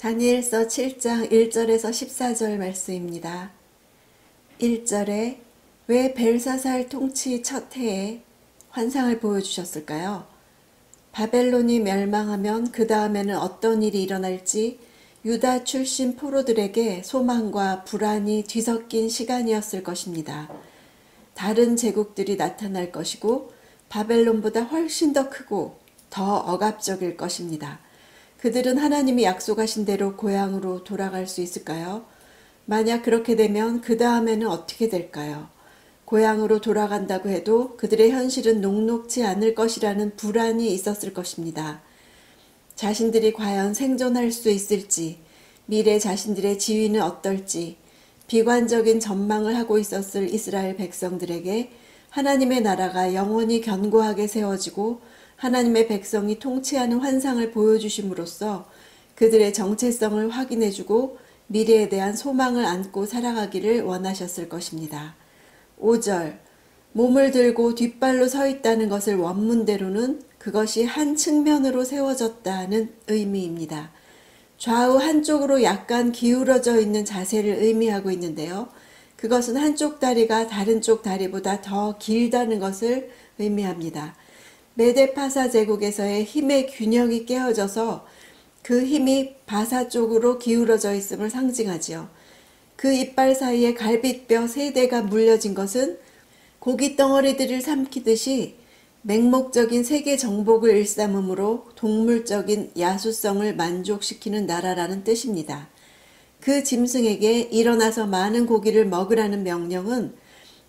다니엘서 7장 1절에서 14절 말씀입니다. 1절에 왜 벨사살 통치 첫 해에 환상을 보여주셨을까요? 바벨론이 멸망하면 그 다음에는 어떤 일이 일어날지 유다 출신 포로들에게 소망과 불안이 뒤섞인 시간이었을 것입니다. 다른 제국들이 나타날 것이고 바벨론보다 훨씬 더 크고 더 억압적일 것입니다. 그들은 하나님이 약속하신 대로 고향으로 돌아갈 수 있을까요? 만약 그렇게 되면 그 다음에는 어떻게 될까요? 고향으로 돌아간다고 해도 그들의 현실은 녹록지 않을 것이라는 불안이 있었을 것입니다. 자신들이 과연 생존할 수 있을지, 미래 자신들의 지위는 어떨지, 비관적인 전망을 하고 있었을 이스라엘 백성들에게 하나님의 나라가 영원히 견고하게 세워지고 하나님의 백성이 통치하는 환상을 보여주심으로써 그들의 정체성을 확인해주고 미래에 대한 소망을 안고 살아가기를 원하셨을 것입니다. 5절, 몸을 들고 뒷발로 서 있다는 것을 원문대로는 그것이 한 측면으로 세워졌다는 의미입니다. 좌우 한쪽으로 약간 기울어져 있는 자세를 의미하고 있는데요. 그것은 한쪽 다리가 다른 쪽 다리보다 더 길다는 것을 의미합니다. 메데파사 제국에서의 힘의 균형이 깨어져서 그 힘이 바사 쪽으로 기울어져 있음을 상징하지요. 그 이빨 사이에 갈빗뼈 3대가 물려진 것은 고기 덩어리들을 삼키듯이 맹목적인 세계 정복을 일삼으므로 동물적인 야수성을 만족시키는 나라라는 뜻입니다. 그 짐승에게 일어나서 많은 고기를 먹으라는 명령은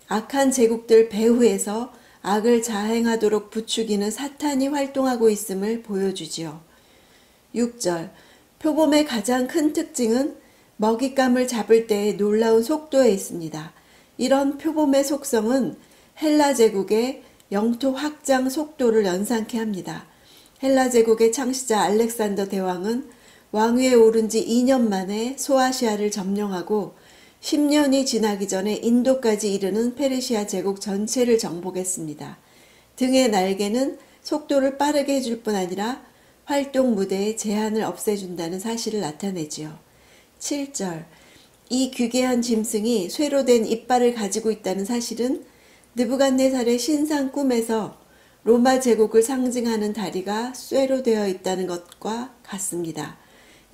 악한 제국들 배후에서 악을 자행하도록 부추기는 사탄이 활동하고 있음을 보여주지요. 6절, 표범의 가장 큰 특징은 먹잇감을 잡을 때의 놀라운 속도에 있습니다. 이런 표범의 속성은 헬라 제국의 영토 확장 속도를 연상케 합니다. 헬라 제국의 창시자 알렉산더 대왕은 왕위에 오른 지 2년 만에 소아시아를 점령하고 10년이 지나기 전에 인도까지 이르는 페르시아 제국 전체를 정복했습니다. 등의 날개는 속도를 빠르게 해줄 뿐 아니라 활동 무대의 제한을 없애준다는 사실을 나타내지요. 7절, 이 귀괴한 짐승이 쇠로 된 이빨을 가지고 있다는 사실은 느부갓네살의 신상 꿈에서 로마 제국을 상징하는 다리가 쇠로 되어 있다는 것과 같습니다.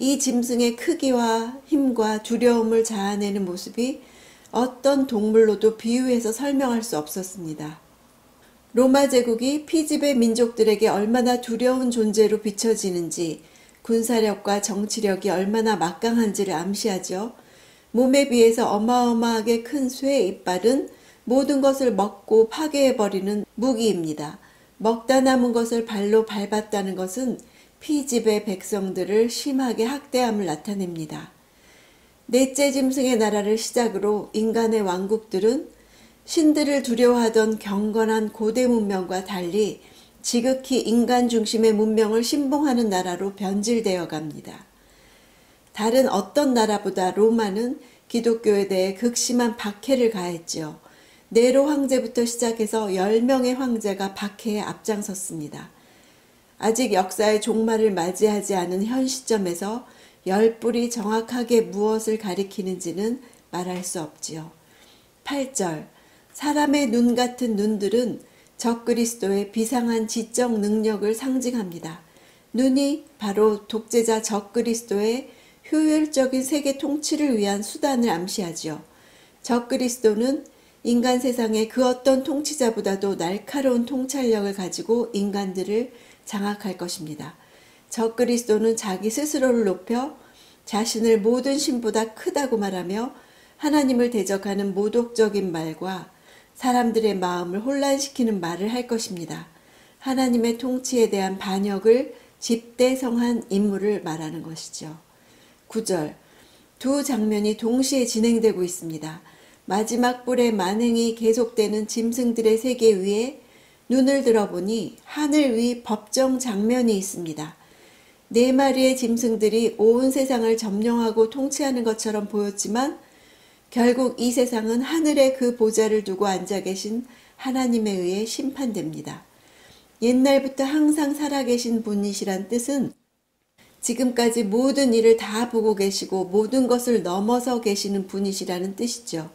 이 짐승의 크기와 힘과 두려움을 자아내는 모습이 어떤 동물로도 비유해서 설명할 수 없었습니다. 로마 제국이 피지배 민족들에게 얼마나 두려운 존재로 비춰지는지, 군사력과 정치력이 얼마나 막강한지를 암시하죠. 몸에 비해서 어마어마하게 큰 쇠의 이빨은 모든 것을 먹고 파괴해버리는 무기입니다. 먹다 남은 것을 발로 밟았다는 것은 피지배 백성들을 심하게 학대함을 나타냅니다. 넷째 짐승의 나라를 시작으로 인간의 왕국들은 신들을 두려워하던 경건한 고대 문명과 달리 지극히 인간 중심의 문명을 신봉하는 나라로 변질되어 갑니다. 다른 어떤 나라보다 로마는 기독교에 대해 극심한 박해를 가했지요. 네로 황제부터 시작해서 10명의 황제가 박해에 앞장섰습니다. 아직 역사의 종말을 맞이하지 않은 현 시점에서 열불이 정확하게 무엇을 가리키는지는 말할 수 없지요. 8절, 사람의 눈 같은 눈들은 적그리스도의 비상한 지적 능력을 상징합니다. 눈이 바로 독재자 적그리스도의 효율적인 세계 통치를 위한 수단을 암시하지요. 적그리스도는 인간 세상의 그 어떤 통치자보다도 날카로운 통찰력을 가지고 인간들을 장악할 것입니다. 적그리스도는 자기 스스로를 높여 자신을 모든 신보다 크다고 말하며 하나님을 대적하는 모독적인 말과 사람들의 마음을 혼란시키는 말을 할 것입니다. 하나님의 통치에 대한 반역을 집대성한 인물을 말하는 것이죠. 9절, 두 장면이 동시에 진행되고 있습니다. 마지막 뿔의 만행이 계속되는 짐승들의 세계 위에 눈을 들어보니 하늘 위 법정 장면이 있습니다. 4마리의 짐승들이 온 세상을 점령하고 통치하는 것처럼 보였지만 결국 이 세상은 하늘에 그 보좌를 두고 앉아 계신 하나님에 의해 심판됩니다. 옛날부터 항상 살아계신 분이시란 뜻은 지금까지 모든 일을 다 보고 계시고 모든 것을 넘어서 계시는 분이시라는 뜻이죠.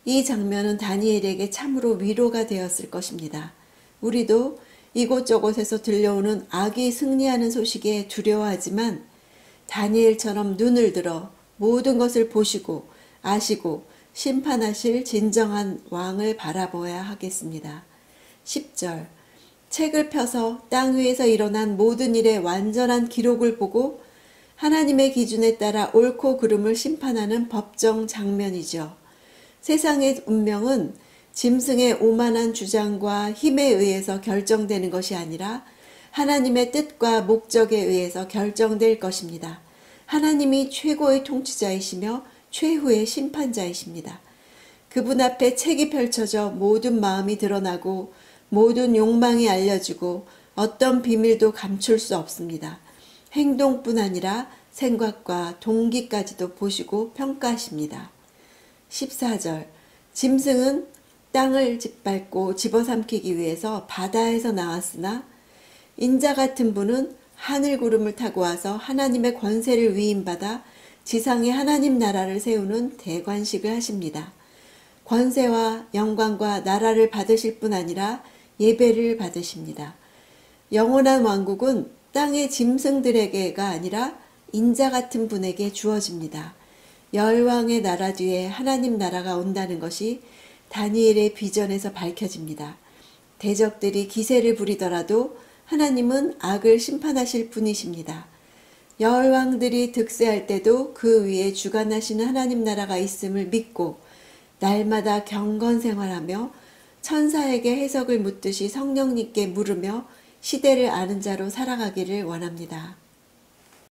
이 장면은 다니엘에게 참으로 위로가 되었을 것입니다. 우리도 이곳저곳에서 들려오는 악이 승리하는 소식에 두려워하지만 다니엘처럼 눈을 들어 모든 것을 보시고 아시고 심판하실 진정한 왕을 바라보아야 하겠습니다. 10절 책을 펴서 땅 위에서 일어난 모든 일의 완전한 기록을 보고 하나님의 기준에 따라 옳고 그름을 심판하는 법정 장면이죠. 세상의 운명은 짐승의 오만한 주장과 힘에 의해서 결정되는 것이 아니라 하나님의 뜻과 목적에 의해서 결정될 것입니다. 하나님이 최고의 통치자이시며 최후의 심판자이십니다. 그분 앞에 책이 펼쳐져 모든 마음이 드러나고 모든 욕망이 알려지고 어떤 비밀도 감출 수 없습니다. 행동뿐 아니라 생각과 동기까지도 보시고 평가하십니다. 14절 짐승은 땅을 짓밟고 집어삼키기 위해서 바다에서 나왔으나 인자 같은 분은 하늘 구름을 타고 와서 하나님의 권세를 위임받아 지상에 하나님 나라를 세우는 대관식을 하십니다. 권세와 영광과 나라를 받으실 뿐 아니라 예배를 받으십니다. 영원한 왕국은 땅의 짐승들에게가 아니라 인자 같은 분에게 주어집니다. 열왕의 나라 뒤에 하나님 나라가 온다는 것이 다니엘의 비전에서 밝혀집니다. 대적들이 기세를 부리더라도 하나님은 악을 심판하실 분이십니다. 열왕들이 득세할 때도 그 위에 주관하시는 하나님 나라가 있음을 믿고 날마다 경건 생활하며 천사에게 해석을 묻듯이 성령님께 물으며 시대를 아는 자로 살아가기를 원합니다.